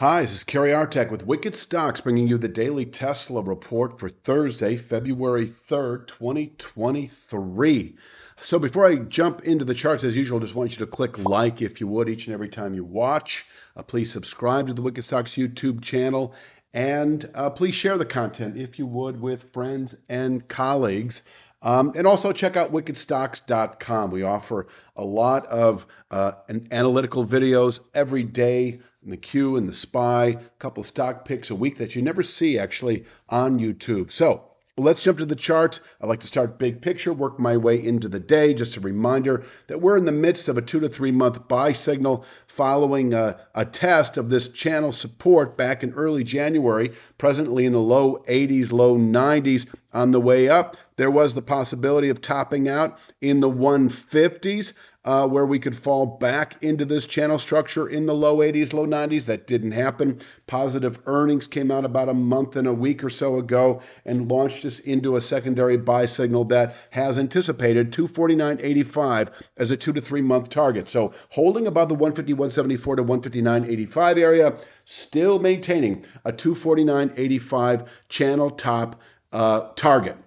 Hi, this is Kerry Artek with Wicked Stocks bringing you the daily Tesla report for Thursday, February 3rd, 2023. So before I jump into the charts, as usual, just want you to click like if you would each and every time you watch. Please subscribe to the Wicked Stocks YouTube channel and please share the content if you would with friends and colleagues. And also check out wickedstocks.com. We offer a lot of analytical videos every day, in the Q and the SPY, a couple of stock picks a week that you never see actually on YouTube. So let's jump to the charts. I like to start big picture, work my way into the day. Just a reminder that we're in the midst of a 2 to 3 month buy signal following a test of this channel support back in early January, presently in the low 80s, low 90s on the way up. There was the possibility of topping out in the 150s. Where we could fall back into this channel structure in the low 80s, low 90s. That didn't happen. Positive earnings came out about a month and a week or so ago and launched us into a secondary buy signal that has anticipated 249.85 as a 2 to 3 month target. So holding above the 150.174 to 159.85 area, still maintaining a 249.85 channel top target.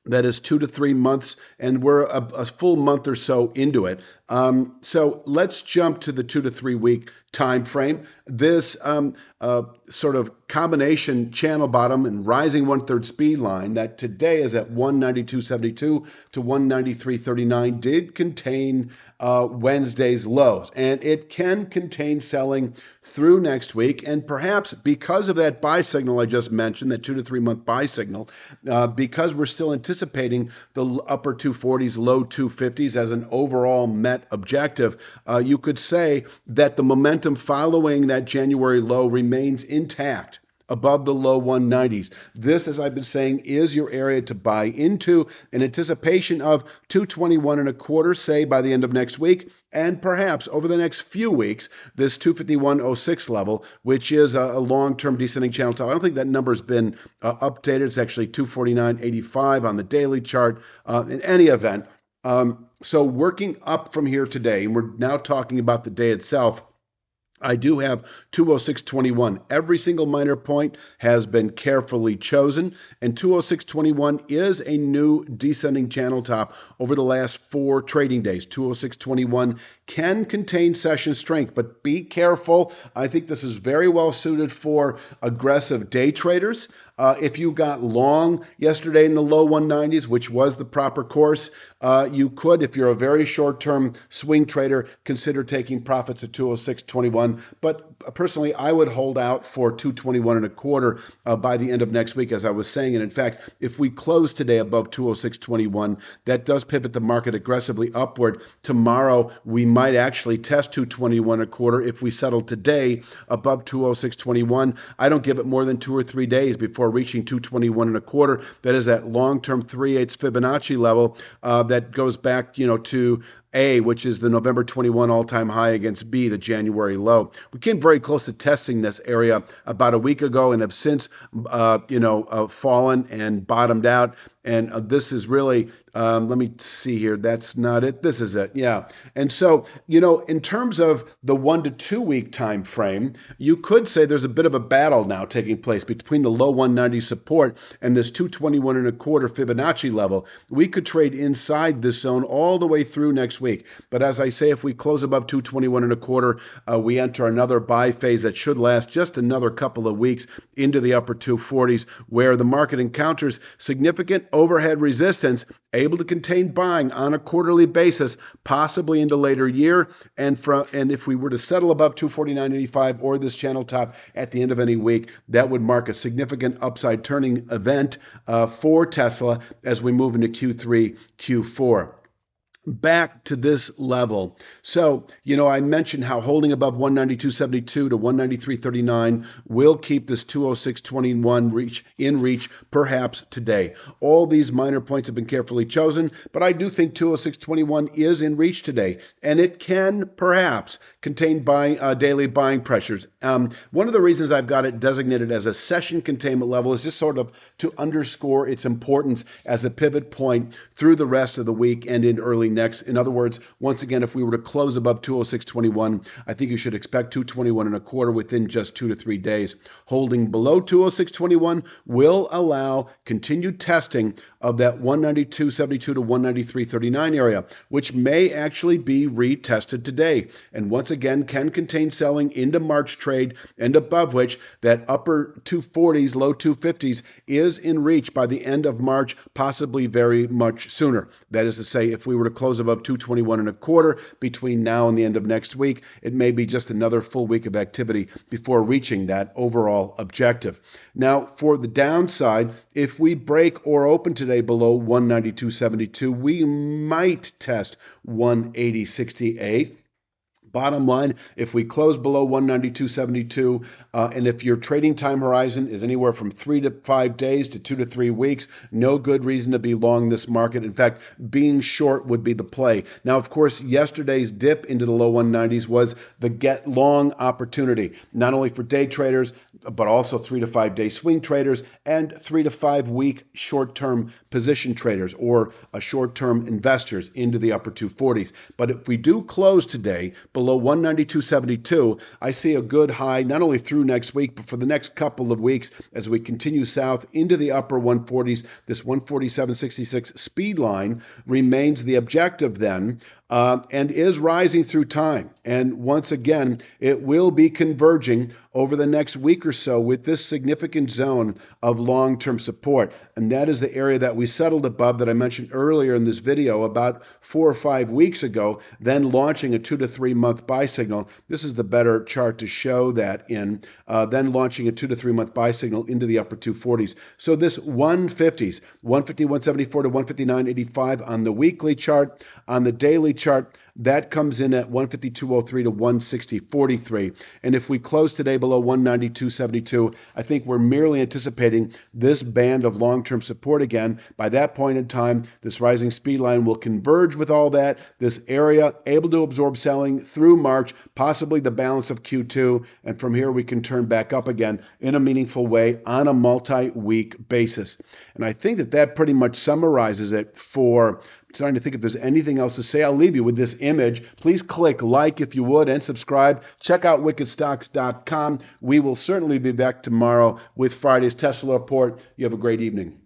That is 2 to 3 months, and we're a full month or so into it. So let's jump to the 2 to 3 week time frame. This sort of combination channel bottom and rising 1/3 speed line that today is at 192.72 to 193.39 did contain Wednesday's lows, and it can contain selling through next week. And perhaps because of that buy signal I just mentioned, that 2 to 3 month buy signal, because we're still anticipating the upper 240s, low 250s as an overall Met objective, you could say that the momentum following that January low remains intact above the low 190s. This, as I've been saying, is your area to buy into in anticipation of 221.25, say by the end of next week, and perhaps over the next few weeks, this 251.06 level, which is a long-term descending channel top. I don't think that number has been updated. It's actually 249.85 on the daily chart. In any event, so working up from here today, and we're now talking about the day itself, I do have 206.21. Every single minor point has been carefully chosen, and 206.21 is a new descending channel top over the last 4 trading days. 206.21 can contain session strength, but be careful. I think this is very well suited for aggressive day traders. If you got long yesterday in the low 190s, which was the proper course, you could, if you're a very short-term swing trader, consider taking profits at 206.21. But personally, I would hold out for 221.25 by the end of next week, as I was saying. And in fact, if we close today above 206.21, that does pivot the market aggressively upward. Tomorrow, we might actually test 221.25 if we settle today above 206.21. I don't give it more than 2 or 3 days before reaching 221.25. That is that long-term 3/8 Fibonacci level that goes back, to A, which is the November 21 all-time high against B, the January low. We came very close to testing this area about a week ago and have since, fallen and bottomed out. And this is really, let me see here. That's not it. This is it. Yeah. And so, in terms of the 1 to 2 week time frame, you could say there's a bit of a battle now taking place between the low 190 support and this 221.25 Fibonacci level. We could trade inside this zone all the way through next week. But as I say, if we close above 221.25, we enter another buy phase that should last just another couple of weeks into the upper 240s, where the market encounters significant overhead resistance, able to contain buying on a quarterly basis, possibly into later year. And if we were to settle above 249.85 or this channel top at the end of any week, that would mark a significant upside turning event for Tesla as we move into Q3, Q4. Back to this level. So, I mentioned how holding above 192.72 to 193.39 will keep this 206.21 in reach perhaps today. All these minor points have been carefully chosen, but I do think 206.21 is in reach today, and it can perhaps contain daily buying pressures. One of the reasons I've got it designated as a session containment level is just sort of to underscore its importance as a pivot point through the rest of the week and in early next. In other words, once again, if we were to close above 206.21, I think you should expect 221.25 within just 2 to 3 days. Holding below 206.21 will allow continued testing of that 192.72 to 193.39 area, which may actually be retested today. And once again, can contain selling into March trade, and above which that upper 240s, low 250s is in reach by the end of March, possibly very much sooner. That is to say, if we were to close above 221.25 between now and the end of next week, it may be just another full week of activity before reaching that overall objective. Now, for the downside, if we break or open today below 192.72, we might test 180.68. Bottom line, if we close below 192.72, and if your trading time horizon is anywhere from 3 to 5 days to 2 to 3 weeks, no good reason to be long this market. In fact, being short would be the play. Now, of course, yesterday's dip into the low 190s was the get long opportunity, not only for day traders, but also 3 to 5 day swing traders and 3 to 5 week short-term position traders or short-term investors into the upper 240s. But if we do close today below 192.72, I see a good high not only through next week, but for the next couple of weeks as we continue south into the upper 140s. This 147.66 speed line remains the objective then, and is rising through time. And once again, it will be converging over the next week or so with this significant zone of long-term support. And that is the area that we settled above that I mentioned earlier in this video about 4 or 5 weeks ago, then launching a 2 to 3 month buy signal. This is the better chart to show that in, then launching a 2 to 3 month buy signal into the upper 240s. So this 150s, 150, 174 to 159.85 on the weekly chart, on the daily chart, that comes in at 152.03 to 160.43. And if we close today below 192.72, I think we're merely anticipating this band of long-term support again. By that point in time, this rising speed line will converge with all that. This area able to absorb selling through March, possibly the balance of Q2. And from here, we can turn back up again in a meaningful way on a multi-week basis. And I think that pretty much summarizes it for trying to think if there's anything else to say. I'll leave you with this image. Please click like if you would and subscribe. Check out wickedstocks.com. We will certainly be back tomorrow with Friday's Tesla report. You have a great evening.